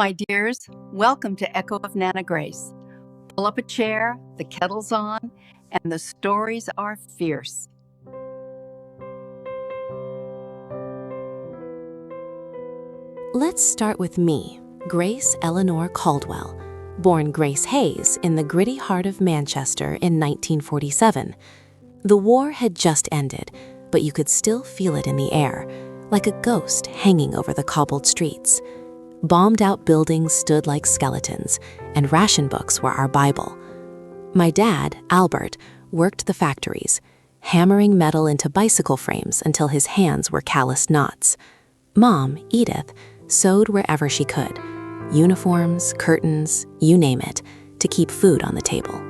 My dears, welcome to Echo of Nana Grace. Pull up a chair, the kettle's on, and the stories are fierce. Let's start with me, Grace Eleanor Caldwell, born Grace Hayes in the gritty heart of Manchester in 1947. The war had just ended, but you could still feel it in the air, like a ghost hanging over the cobbled streets. Bombed-out buildings stood like skeletons, and ration books were our Bible. My dad, Albert, worked the factories, hammering metal into bicycle frames until his hands were calloused knots. Mom, Edith, sewed wherever she could, uniforms, curtains, you name it, to keep food on the table.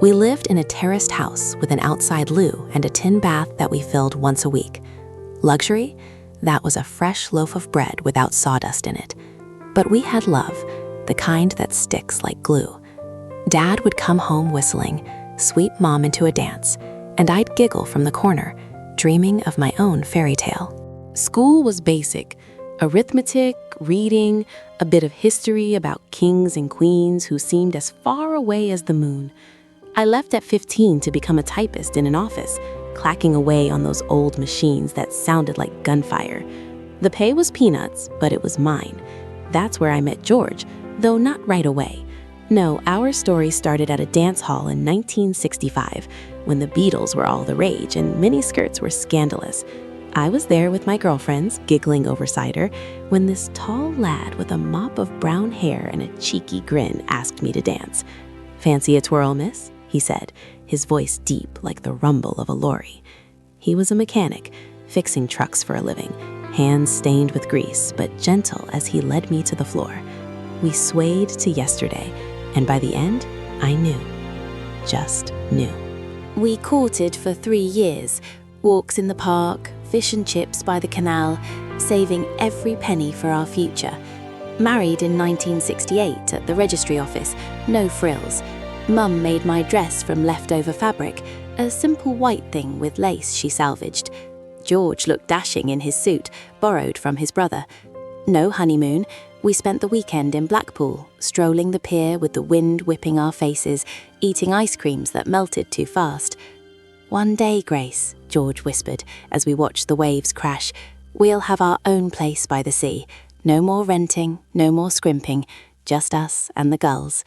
We lived in a terraced house with an outside loo and a tin bath that we filled once a week. Luxury? That was a fresh loaf of bread without sawdust in it. But we had love, the kind that sticks like glue. Dad would come home whistling, sweep Mom into a dance, and I'd giggle from the corner, dreaming of my own fairy tale. School was basic. Arithmetic, reading, a bit of history about kings and queens who seemed as far away as the moon. I left at 15 to become a typist in an office, clacking away on those old machines that sounded like gunfire. The pay was peanuts, but it was mine. That's where I met George, though not right away. No, our story started at a dance hall in 1965, when the Beatles were all the rage and miniskirts were scandalous. I was there with my girlfriends, giggling over cider, when this tall lad with a mop of brown hair and a cheeky grin asked me to dance. "Fancy a twirl, miss?" he said, his voice deep like the rumble of a lorry. He was a mechanic, fixing trucks for a living, hands stained with grease, but gentle as he led me to the floor. We swayed to yesterday, and by the end, I knew. Just knew. We courted for 3 years, walks in the park, fish and chips by the canal, saving every penny for our future. Married in 1968 at the registry office, no frills. Mum made my dress from leftover fabric, a simple white thing with lace she salvaged. George looked dashing in his suit, borrowed from his brother. No honeymoon. We spent the weekend in Blackpool, strolling the pier with the wind whipping our faces, eating ice creams that melted too fast. "One day, Grace," George whispered as we watched the waves crash, "we'll have our own place by the sea. No more renting, no more scrimping, just us and the gulls."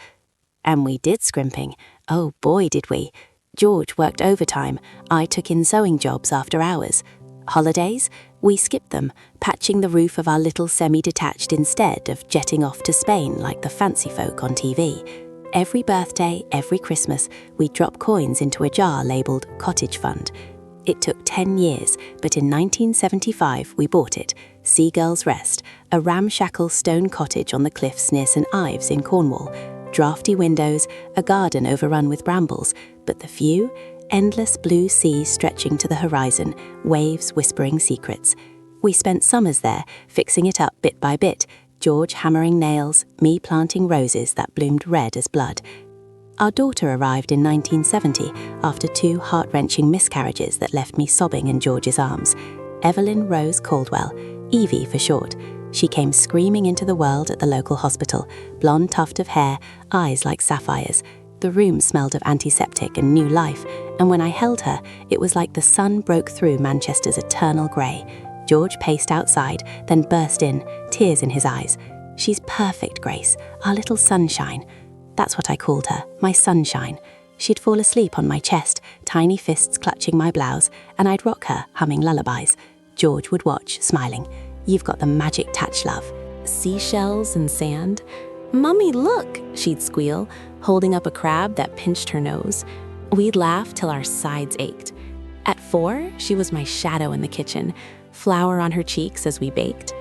And we did scrimping. Oh boy, did we. George worked overtime. I took in sewing jobs after hours. Holidays? We skipped them, patching the roof of our little semi-detached instead of jetting off to Spain like the fancy folk on TV. Every birthday, every Christmas, we'd drop coins into a jar labelled Cottage Fund. It took 10 years, but in 1975 we bought it, Seagull's Rest, a ramshackle stone cottage on the cliffs near St Ives in Cornwall. Drafty windows, a garden overrun with brambles, but the view? Endless blue sea stretching to the horizon, waves whispering secrets. We spent summers there, fixing it up bit by bit, George hammering nails, me planting roses that bloomed red as blood. Our daughter arrived in 1970 after 2 heart-wrenching miscarriages that left me sobbing in George's arms. Evelyn Rose Caldwell, Evie for short. She came screaming into the world at the local hospital, blonde tuft of hair, eyes like sapphires. The room smelled of antiseptic and new life, and when I held her, it was like the sun broke through Manchester's eternal grey. George paced outside, then burst in, tears in his eyes. "She's perfect, Grace, our little sunshine." That's what I called her, my sunshine. She'd fall asleep on my chest, tiny fists clutching my blouse, and I'd rock her, humming lullabies. George would watch, smiling. "You've got the magic touch, love." Seashells and sand. "Mummy, look," she'd squeal, holding up a crab that pinched her nose. We'd laugh till our sides ached. At 4, she was my shadow in the kitchen, flour on her cheeks as we baked.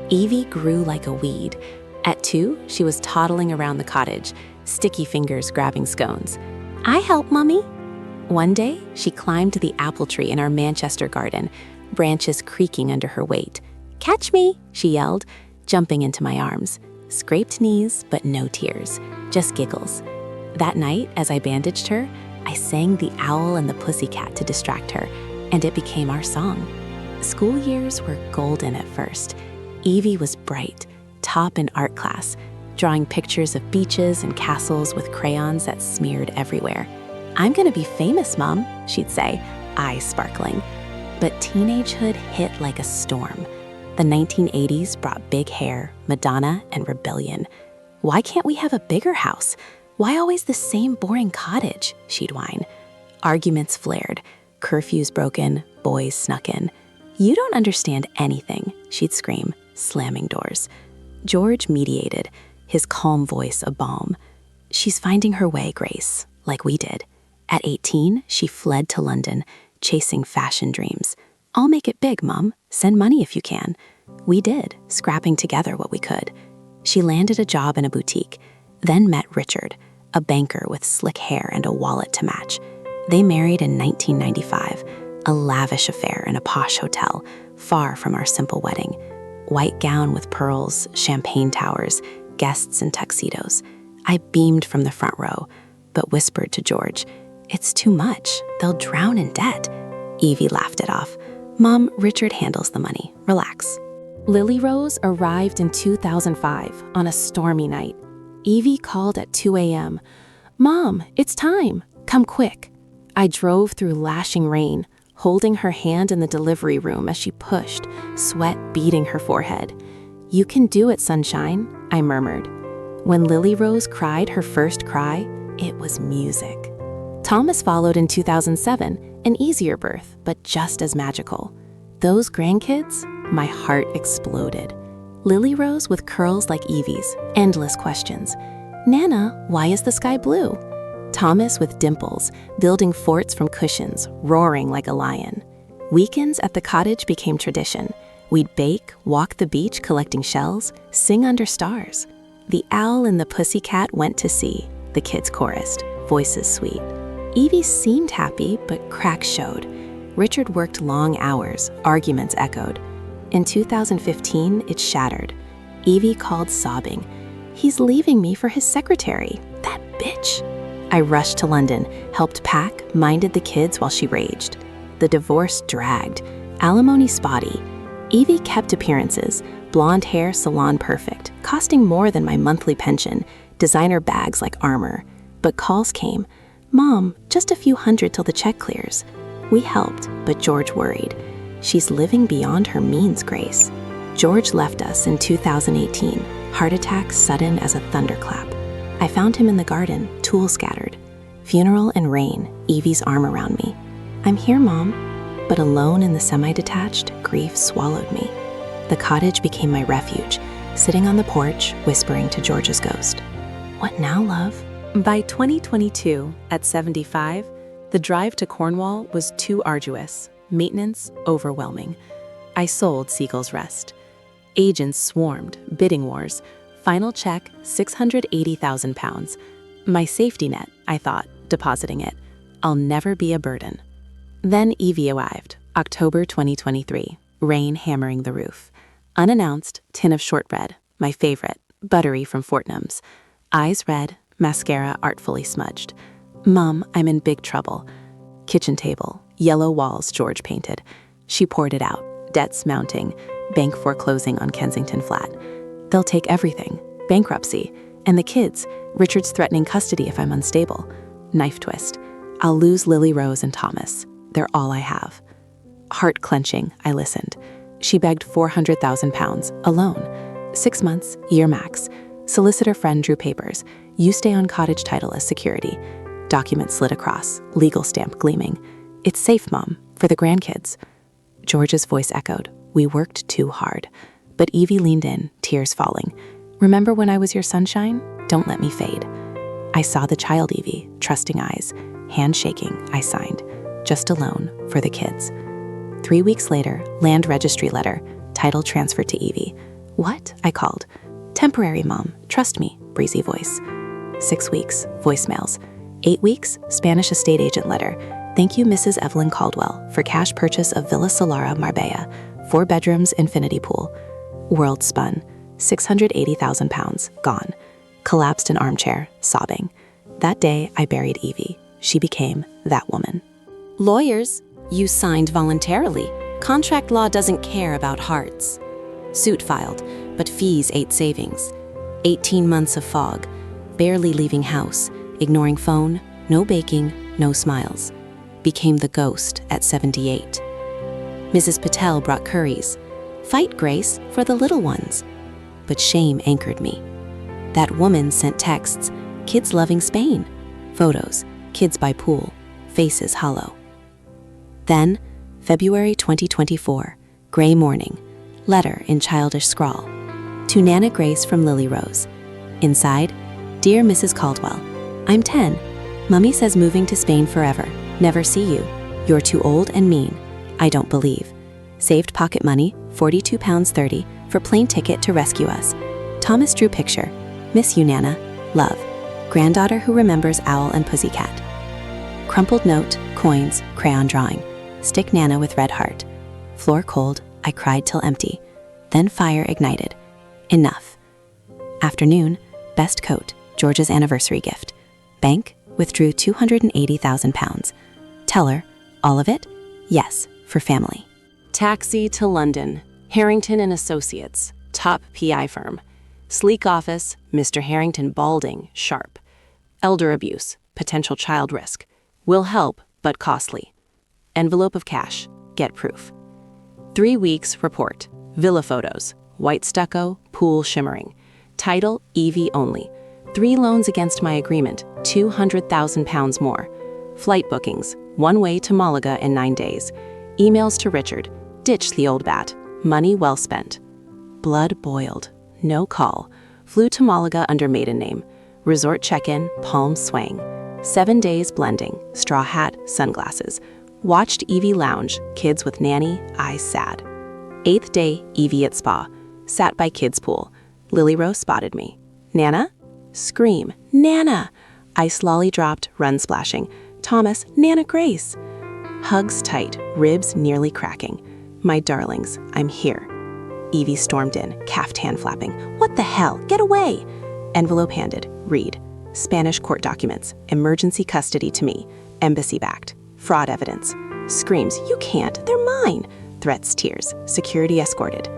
Evie grew like a weed. At 2, she was toddling around the cottage, sticky fingers grabbing scones. "I help, Mummy." One day, she climbed the apple tree in our Manchester garden, branches creaking under her weight. "Catch me," she yelled, jumping into my arms. Scraped knees, but no tears, just giggles. That night, as I bandaged her, I sang the owl and the pussycat to distract her, and it became our song. School years were golden at first. Evie was bright, top in art class, drawing pictures of beaches and castles with crayons that smeared everywhere. "I'm gonna be famous, Mom," she'd say, eyes sparkling. But teenagehood hit like a storm. The 1980s brought big hair, Madonna, and rebellion. "Why can't we have a bigger house? Why always the same boring cottage?" she'd whine. Arguments flared, curfews broken, boys snuck in. "You don't understand anything," she'd scream, slamming doors. George mediated, his calm voice a balm. "She's finding her way, Grace, like we did." At 18, she fled to London, chasing fashion dreams. "I'll make it big, Mom. Send money if you can." We did, scrapping together what we could. She landed a job in a boutique, then met Richard, a banker with slick hair and a wallet to match. They married in 1995, a lavish affair in a posh hotel, far from our simple wedding. White gown with pearls, champagne towers, guests in tuxedos. I beamed from the front row, but whispered to George, "It's too much. They'll drown in debt." Evie laughed it off. "Mom, Richard handles the money. Relax." Lily Rose arrived in 2005 on a stormy night. Evie called at 2 a.m. "Mom, it's time. Come quick." I drove through lashing rain, holding her hand in the delivery room as she pushed, sweat beading her forehead. "You can do it, sunshine," I murmured. When Lily Rose cried her first cry, it was music. Thomas followed in 2007, an easier birth, but just as magical. Those grandkids, my heart exploded. Lily Rose with curls like Evie's, endless questions. "Nana, why is the sky blue?" Thomas with dimples, building forts from cushions, roaring like a lion. Weekends at the cottage became tradition. We'd bake, walk the beach collecting shells, sing under stars. The owl and the pussycat went to sea, the kids chorused, voices sweet. Evie seemed happy, but cracks showed. Richard worked long hours, arguments echoed. In 2015, it shattered. Evie called sobbing. "He's leaving me for his secretary, that bitch." I rushed to London, helped pack, minded the kids while she raged. The divorce dragged, alimony spotty. Evie kept appearances, blonde hair salon perfect, costing more than my monthly pension, designer bags like armor. But calls came. "Mom, just a few hundred till the check clears." We helped, but George worried. "She's living beyond her means, Grace." George left us in 2018, heart attack sudden as a thunderclap. I found him in the garden, tools scattered. Funeral and rain, Evie's arm around me. "I'm here, Mom." But alone in the semi-detached, grief swallowed me. The cottage became my refuge, sitting on the porch, whispering to George's ghost. "What now, love?" By 2022, at 75, the drive to Cornwall was too arduous, maintenance overwhelming. I sold Seagull's Rest. Agents swarmed, bidding wars. Final check, £680,000. My safety net, I thought, depositing it. I'll never be a burden. Then Evie arrived, October 2023, rain hammering the roof. Unannounced, tin of shortbread, my favorite, buttery from Fortnum's. Eyes red, mascara artfully smudged. "Mom, I'm in big trouble." Kitchen table, yellow walls George painted. She poured it out, debts mounting, bank foreclosing on Kensington Flat. "They'll take everything, bankruptcy, and the kids, Richard's threatening custody if I'm unstable." Knife twist. "I'll lose Lily Rose and Thomas. They're all I have." Heart clenching, I listened. She begged £400,000, alone. 6 months, year max. Solicitor friend drew papers. "You stay on cottage title as security." Document slid across, legal stamp gleaming. "It's safe, Mom, for the grandkids." George's voice echoed. We worked too hard. But Evie leaned in, tears falling. "Remember when I was your sunshine? Don't let me fade." I saw the child Evie, trusting eyes. Hand shaking, I signed. Just a loan for the kids. 3 weeks later, land registry letter, title transferred to Evie. "What?" I called. "Temporary, Mom. Trust me," breezy voice. 6 weeks, voicemails. 8 weeks, Spanish estate agent letter. "Thank you, Mrs. Evelyn Caldwell, for cash purchase of Villa Solara, Marbella. 4 bedrooms, infinity pool." World spun. £680,000, gone. Collapsed in armchair, sobbing. That day, I buried Evie. She became that woman. "Lawyers, you signed voluntarily. Contract law doesn't care about hearts." Suit filed. but fees ate savings. 18 months of fog, barely leaving house, ignoring phone, no baking, no smiles. Became the ghost at 78. Mrs. Patel brought curries. Fight, Grace, for the little ones. But shame anchored me. That woman sent texts, kids loving Spain. Photos, kids by pool, faces hollow. Then, February 2024, gray morning, letter in childish scrawl. To Nana Grace from Lily Rose. Inside, Dear Mrs. Caldwell, I'm 10. Mummy says moving to Spain forever. Never see you. You're too old and mean. I don't believe. Saved pocket money, £42.30, for plane ticket to rescue us. Thomas drew picture. Miss you, Nana. Love. Granddaughter who remembers Owl and Pussycat. Crumpled note, coins, crayon drawing. Stick Nana with red heart. Floor cold, I cried till empty. Then fire ignited. Enough. Afternoon, best coat, George's anniversary gift. Bank, withdrew £280,000. Teller, all of it? Yes, for family. Taxi to London. Harrington and Associates, top PI firm. Sleek office, Mr. Harrington balding, sharp. Elder abuse, potential child risk. Will help, but costly. Envelope of cash, get proof. 3 weeks report, villa photos, white stucco, pool shimmering. Title, EV only. 3 loans against my agreement, £200,000 more. Flight bookings, one way to Malaga in 9 days. Emails to Richard, ditch the old bat. Money well spent. Blood boiled. No call. Flew to Malaga under maiden name. Resort check-in, palms swaying. 7 days blending. Straw hat, sunglasses. Watched Evie lounge, kids with nanny, eyes sad. 8th day, Evie at spa. Sat by kids' pool. Lily Rose spotted me. Nana? Scream. Nana! Ice lolly dropped, run splashing. Thomas, Nana Grace. Hugs tight, ribs nearly cracking. My darlings, I'm here. Evie stormed in, caftan flapping. What the hell? Get away! Envelope handed. Read. Spanish court documents. Emergency custody to me. Embassy backed. Fraud evidence. Screams, you can't, they're mine. Threats, tears. Security escorted.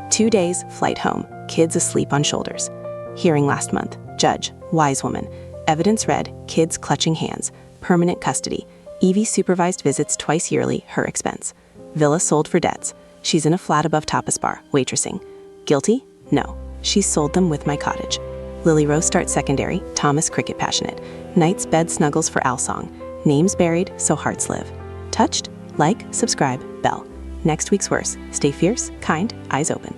2 days, flight home. Kids asleep on shoulders. Hearing last month. Judge, wise woman. Evidence read, kids clutching hands. Permanent custody. Evie supervised visits twice yearly, her expense. Villa sold for debts. She's in a flat above tapas bar, waitressing. Guilty? No. She sold them with my cottage. Lily Rose starts secondary, Thomas cricket passionate. Nights bed snuggles for Al song. Names buried, so hearts live. Touched? Like, subscribe, bell. Next week's worse. Stay fierce, kind, eyes open.